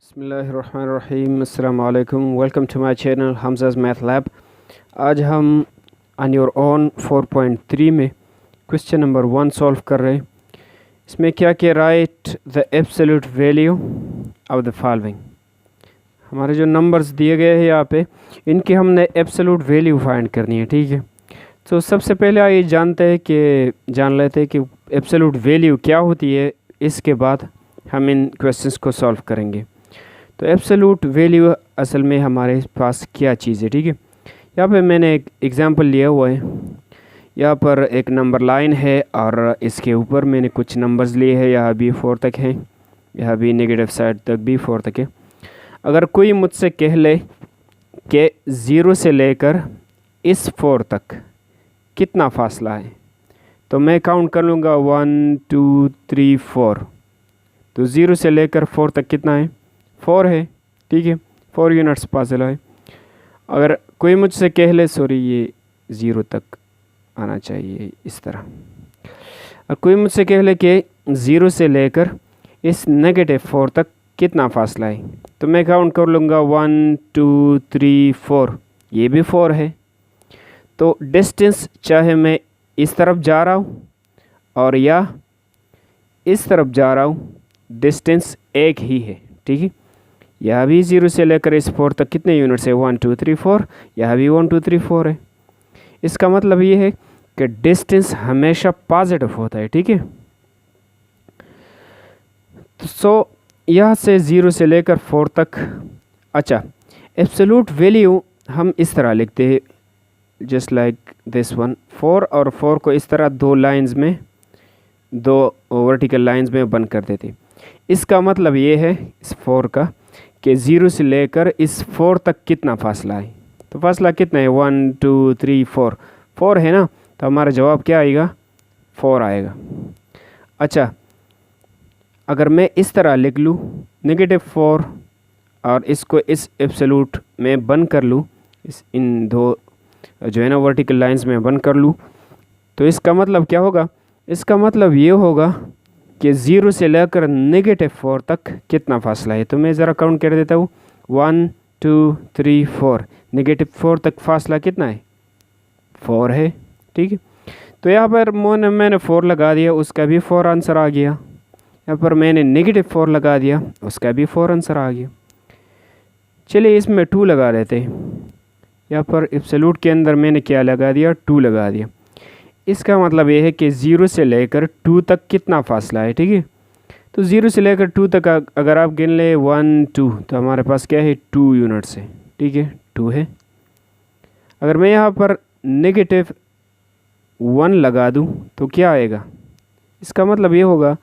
बिस्मिल्लाहिर्रहमानिर्रहीम अस्सलाम वालेकुम। Welcome to my channel Hamza's math lab. आज हम ऑन योर ओन 4.3 में क्वेश्चन नंबर 1 सॉल्व कर रहे हैं। इसमें क्या क्या right the absolute value of the following. हमारे जो नंबर्स दिए गए हैं यहाँ पे, इनकी हमने एब्सोल्यूट वैल्यू फाइंड करनी है, ठीक है। तो सबसे पहले आइए जान लेते हैं कि एब्सोल्यूट वैल्यू क्या होती है। इसके बाद हम इन क्वेश्चंस को सॉल्व करेंगे। तो एब्सोल्यूट वैल्यू असल में हमारे पास क्या चीज़ है, ठीक है। यहाँ पे मैंने एक एग्जांपल लिया हुआ है। यहाँ पर एक नंबर लाइन है और इसके ऊपर मैंने कुछ नंबर्स लिए हैं। यहाँ भी 4 तक हैं, यहाँ भी नेगेटिव साइड तक भी 4 तक है। अगर कोई मुझसे कह ले कि 0 से लेकर इस 4 तक कितना फासला है, तो मैं काउंट कर लूँगा 1 2 3 4। तो 0 से लेकर 4 तक कितना है, 4 है, ठीक है। 4 यूनिट्स फासला है। अगर कोई मुझसे कह ले, सॉरी ये 0 तक आना चाहिए इस तरह। और कोई मुझसे कह ले कि 0 से लेकर इस नेगेटिव 4 तक कितना फासला है, तो मैं काउंट कर लूँगा 1 2 3 4। ये भी 4 है। तो डिस्टेंस चाहे मैं इस तरफ जा रहा हूँ और या इस तरफ जा रहा हूँ, डिस्टेंस एक ही है, ठीक है। यह भी 0 से लेकर इस 4 तक कितने यूनिट्स है, 1 2 3 4। यह भी 1 2 3 4 है। इसका मतलब ये है कि डिस्टेंस हमेशा पॉजिटिव होता है, ठीक है। तो यह से 0 से लेकर 4 तक। अच्छा, एब्सोल्यूट वैल्यू हम इस तरह लिखते हैं, जस्ट लाइक दिस वन। 4 और 4 को इस तरह दो वर्टिकल लाइंस में बंद कर देते। इसका मतलब ये है इस 4 का कि 0 से लेकर इस 4 तक कितना फासला है। तो फासला कितना है, 1 2 3 4। 4 है ना, तो हमारा जवाब क्या आएगा, 4 आएगा। अच्छा, अगर मैं इस तरह लिख लूँ नेगेटिव 4 और इसको इस एब्सोल्यूट में बंद कर लूँ, इन दो जो है ना वर्टिकल लाइंस में बंद कर लूँ, तो इसका मतलब क्या होगा, इसका मतलब ये होगा कि 0 से लेकर नेगेटिव 4 तक कितना फासला है। तो मैं ज़रा काउंट कर देता हूँ, 1 2 3 4। नेगेटिव 4 तक फासला कितना है, 4 है, ठीक है। तो यहाँ पर मैंने 4 लगा दिया, उसका भी 4 आंसर आ गया। यहाँ पर मैंने नेगेटिव 4 लगा दिया, उसका भी 4 आंसर आ गया। चलिए इसमें 2 लगा देते हैं। यहाँ पर एब्सोल्यूट के अंदर मैंने क्या लगा दिया, 2 लगा दिया। इसका मतलब ये है कि 0 से लेकर 2 तक कितना फासला है, ठीक है। तो 0 से लेकर 2 तक अगर आप गिन ले 1 2, तो हमारे पास क्या है, 2 यूनिट्स है, ठीक है, 2 है। अगर मैं यहाँ पर नेगेटिव 1 लगा दूँ तो क्या आएगा, इसका मतलब ये होगा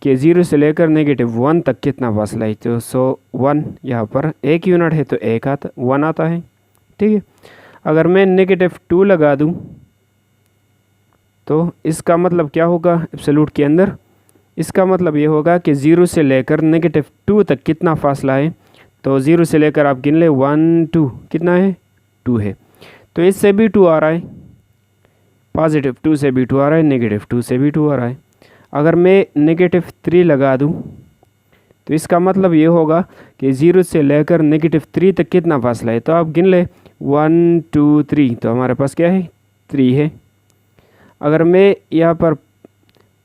कि 0 से लेकर नेगेटिव 1 तक कितना फासला है। तो 1 यहाँ पर 1 यूनिट है, तो 1 आता है, ठीक है। अगर मैं नेगेटिव 2 लगा दूँ तो इसका मतलब क्या होगा एब्सोल्यूट के अंदर, इसका मतलब ये होगा कि 0 से लेकर नेगेटिव 2 तक कितना फासला है। तो 0 से लेकर आप गिन ले 1 2, कितना है, 2 है। तो इससे भी 2 आ रहा है, पॉजिटिव 2 से भी 2 आ रहा है, नेगेटिव 2 से भी 2 आ रहा है। अगर मैं नेगेटिव 3 लगा दूँ तो इसका मतलब ये होगा कि 0 से लेकर नेगेटिव 3 तक कितना फासला है। तो आप गिन ले 1 2 3, तो हमारे पास क्या है, 3 है। अगर मैं यहाँ पर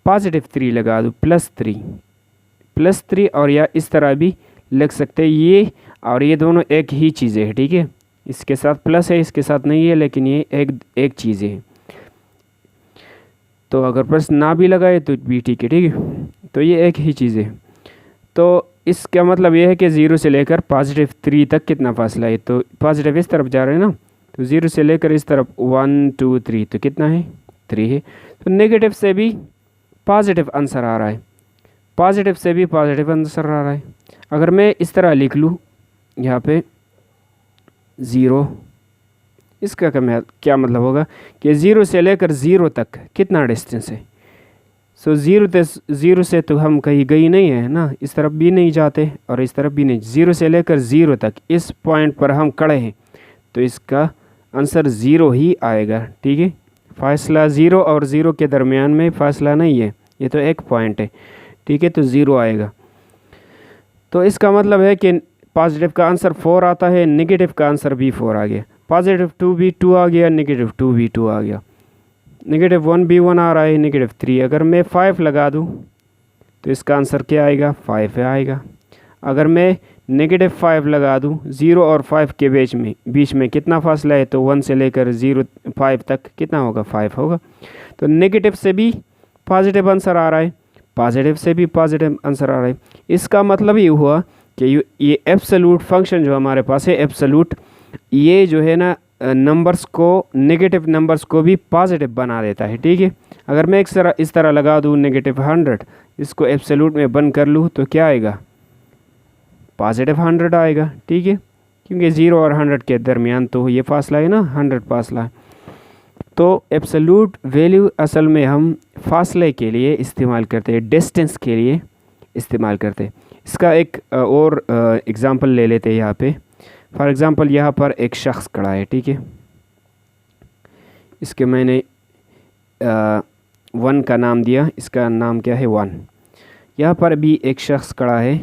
पॉजिटिव 3 लगा दूँ, प्लस 3, और या इस तरह भी लिख सकते हैं। ये और ये दोनों एक ही चीज़ें हैं, ठीक है। इसके साथ प्लस है, इसके साथ नहीं है, लेकिन ये एक चीज़ें हैं। तो अगर प्लस ना भी लगाए तो भी ठीक है, ठीक है। तो ये एक ही चीज़ है। तो इसका मतलब ये है कि 0 से लेकर पॉजिटिव 3 तक कितना फासला है। तो पॉजिटिव इस तरफ जा रहे हैं ना, तो 0 से लेकर इस तरफ 1 2 3, तो कितना है, 3 है। तो नेगेटिव से भी पॉजिटिव आंसर आ रहा है, पॉजिटिव से भी पॉजिटिव आंसर आ रहा है। अगर मैं इस तरह लिख लूँ यहाँ पे 0, इसका क्या मतलब होगा कि 0 से लेकर 0 तक कितना डिस्टेंस है। सो 0 से तो हम कहीं गई नहीं है ना, इस तरफ भी नहीं जाते और इस तरफ भी नहीं। 0 से लेकर 0 तक इस पॉइंट पर हम खड़े हैं, तो इसका आंसर 0 ही आएगा, ठीक है। फासला 0 और 0 के दरमियान में फासला नहीं है, ये तो एक पॉइंट है, ठीक है। तो 0 आएगा। तो इसका मतलब है कि पॉजिटिव का आंसर 4 आता है, नेगेटिव का आंसर भी 4 आ गया, पॉजिटिव 2 भी 2 आ गया, नेगेटिव 2 भी 2 आ गया, नेगेटिव 1 भी 1 आ रहा है, नेगेटिव 3। अगर मैं 5 लगा दूँ तो इसका आंसर क्या आएगा? 5 आएगा। अगर मैं नेगेटिव 5 लगा दूँ, 0 और 5 के बीच में कितना फासला है? तो 1 से लेकर 5 तक कितना होगा? 5 होगा। तो नेगेटिव से भी पॉजिटिव आंसर आ रहा है, पॉजिटिव से भी पॉजिटिव आंसर आ रहा है। इसका मतलब ये हुआ कि ये एब्सोल्यूट फंक्शन जो हमारे पास है, एब्सोल्यूट, ये जो है ना नंबर्स को, नेगेटिव नंबर्स को भी पॉजिटिव बना देता है। ठीक है, अगर मैं इस तरह लगा दूँ नेगेटिव 100, इसको एब्सोल्यूट में बंद कर लूँ तो क्या आएगा? पॉजिटिव 100 आएगा। ठीक है, क्योंकि 0 और 100 के दरमियान तो ये फासला है ना, 100 फासला है। तो एब्सोल्यूट वैल्यू असल में हम फासले के लिए इस्तेमाल करते हैं, डिस्टेंस के लिए इस्तेमाल करते हैं। इसका एक और एग्ज़ाम्पल ले लेते हैं यहाँ पे। फॉर एग्ज़ाम्पल यहाँ पर एक शख्स खड़ा है। ठीक है, इसके मैंने 1 का नाम दिया, इसका नाम क्या है? 1। यहाँ पर भी एक शख्स खड़ा है,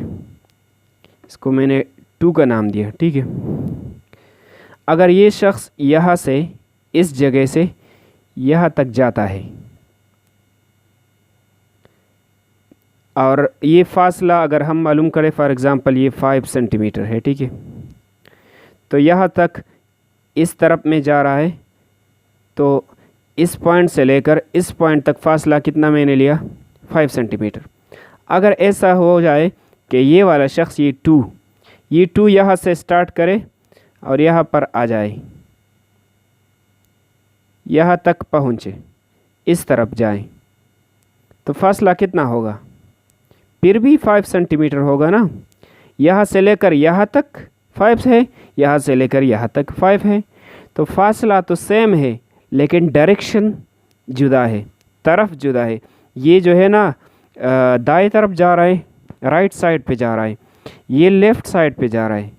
इसको मैंने 2 का नाम दिया। ठीक है, अगर ये शख्स यहाँ से, इस जगह से यहाँ तक जाता है और ये फासला अगर हम मालूम करें, फॉर एग्ज़ाम्पल ये 5 सेंटीमीटर है। ठीक है, तो यहाँ तक इस तरफ में जा रहा है, तो इस पॉइंट से लेकर इस पॉइंट तक फासला कितना मैंने लिया? 5 सेंटीमीटर। अगर ऐसा हो जाए कि ये वाला शख्स, ये 2 यहाँ से स्टार्ट करे और यहाँ पर आ जाए, यहाँ तक पहुँचे, इस तरफ जाए, तो फासला कितना होगा? फिर भी 5 सेंटीमीटर होगा ना। यहाँ से लेकर यहाँ तक 5 है, यहाँ से लेकर यहाँ तक 5 है, तो फासला तो सेम है लेकिन डायरेक्शन जुदा है, तरफ जुदा है। ये जो है ना दाएं तरफ जा रहा है, राइट साइड पे जा रहा है, ये लेफ़्ट साइड पे जा रहा है,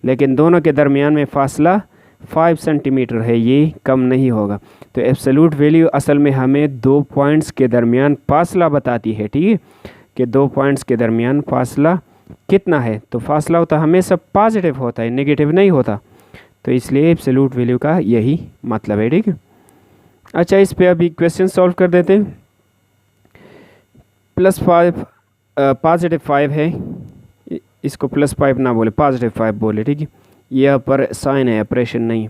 लेकिन दोनों के दरमियान में फ़ासला 5 सेंटीमीटर है, ये कम नहीं होगा। तो एब्सोल्यूट वैल्यू असल में हमें 2 पॉइंट्स के दरमियान फासला बताती है। ठीक है, कि 2 पॉइंट्स के दरमियान फासला कितना है। तो फासला होता हमेशा पॉजिटिव होता है, नेगेटिव नहीं होता। तो इसलिए एब्सोल्यूट वैल्यू का यही मतलब है। ठीक है, अच्छा, इस पे अभी क्वेश्चन सॉल्व कर देते हैं। +5 पॉजिटिव 5 है, इसको +5 ना बोले, पॉजिटिव 5 बोले। ठीक है, यह पर साइन है, ऑपरेशन नहीं।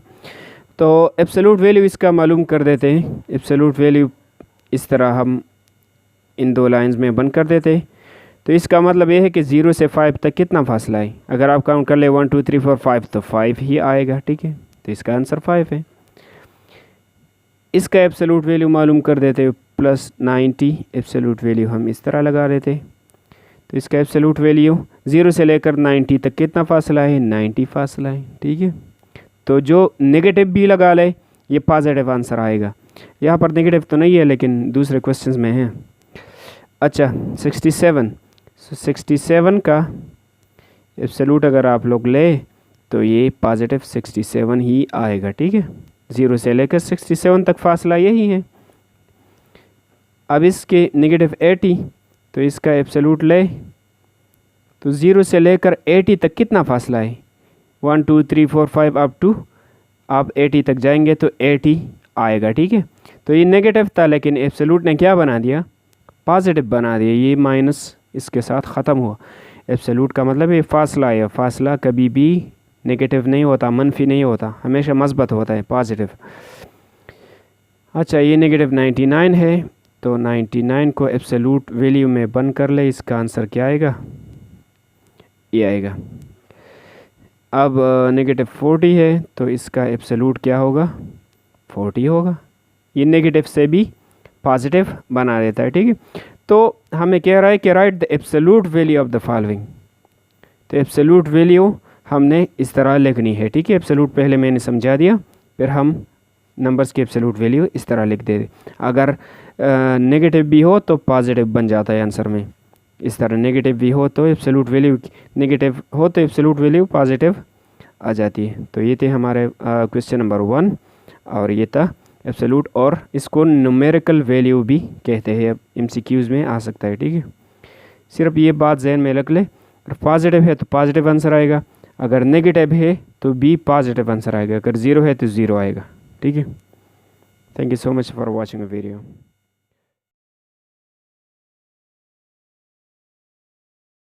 तो एब्सोल्यूट वैल्यू इसका मालूम कर देते हैं। एब्सोल्यूट वैल्यू इस तरह हम इन 2 लाइंस में बंद कर देते हैं। तो इसका मतलब ये है कि 0 से 5 तक कितना फासला है? अगर आप काउंट कर ले 1 2 3 4 5 तो 5 ही आएगा। ठीक है, तो इसका आंसर 5 है। इसका एब्सोल्यूट वैल्यू मालूम कर देते +90। एब्सोल्यूट वैल्यू हम इस तरह लगा देते। तो इसका एब्सोल्यूट वैल्यू 0 से लेकर 90 तक कितना फासला है? 90 फासला है। ठीक है, तो जो नेगेटिव भी लगा ले ये पॉजिटिव आंसर आएगा। यहाँ पर नेगेटिव तो नहीं है लेकिन दूसरे क्वेश्चंस में है। अच्छा, 67 का एब्सोल्यूट अगर आप लोग ले तो ये पॉजिटिव 67 ही आएगा। ठीक है, 0 से लेकर 67 तक फासला यही है। अब इसके नेगेटिव 80, तो इसका एब्सोल्यूट ले तो 0 से लेकर 80 तक कितना फासला है? 1 2 3 4 5 अप टू आप 80 तक जाएंगे तो 80 आएगा। ठीक है, तो ये नेगेटिव था लेकिन एब्सोल्यूट ने क्या बना दिया? पॉजिटिव बना दिया। ये माइनस इसके साथ ख़त्म हुआ। एब्सोल्यूट का मतलब ये फासला है, फासला कभी भी नेगेटिव नहीं होता, मनफी नहीं होता, हमेशा मस्बत होता है, पॉजिटिव। अच्छा, ये नेगेटिव 99 है, तो 99 को एब्सोल्यूट वैल्यू में बंद कर ले, इसका आंसर क्या आएगा? ये आएगा। अब नेगेटिव 40 है, तो इसका एब्सोल्यूट क्या होगा? 40 होगा। ये नेगेटिव से भी पॉजिटिव बना देता है। ठीक है, तो हमें कह रहा है कि right the absolute value of the following. तो एब्सोल्यूट वैल्यू हमने इस तरह लिखनी है। ठीक है, एब्सोल्यूट पहले मैंने समझा दिया, फिर हम नंबर्स की एब्सोल्यूट वैल्यू इस तरह लिख देते। अगर नेगेटिव भी हो तो पॉजिटिव बन जाता है आंसर में। इस तरह नेगेटिव भी हो तो एब्सोल्यूट वैल्यू, नेगेटिव हो तो एब्सोल्यूट वैल्यू पॉजिटिव आ जाती है। तो ये थे हमारे क्वेश्चन नंबर 1 और ये था एब्सोल्यूट, और इसको न्यूमेरिकल वैल्यू भी कहते हैं। MCQs में आ सकता है। ठीक है, सिर्फ ये बात जहन में रख ले, अगर पॉजिटिव है तो पॉजिटिव आंसर आएगा, अगर नेगेटिव है तो बी पॉजिटिव आंसर आएगा, अगर ज़ीरो है तो ज़ीरो आएगा। ठीक है, thank you so much for watching a video.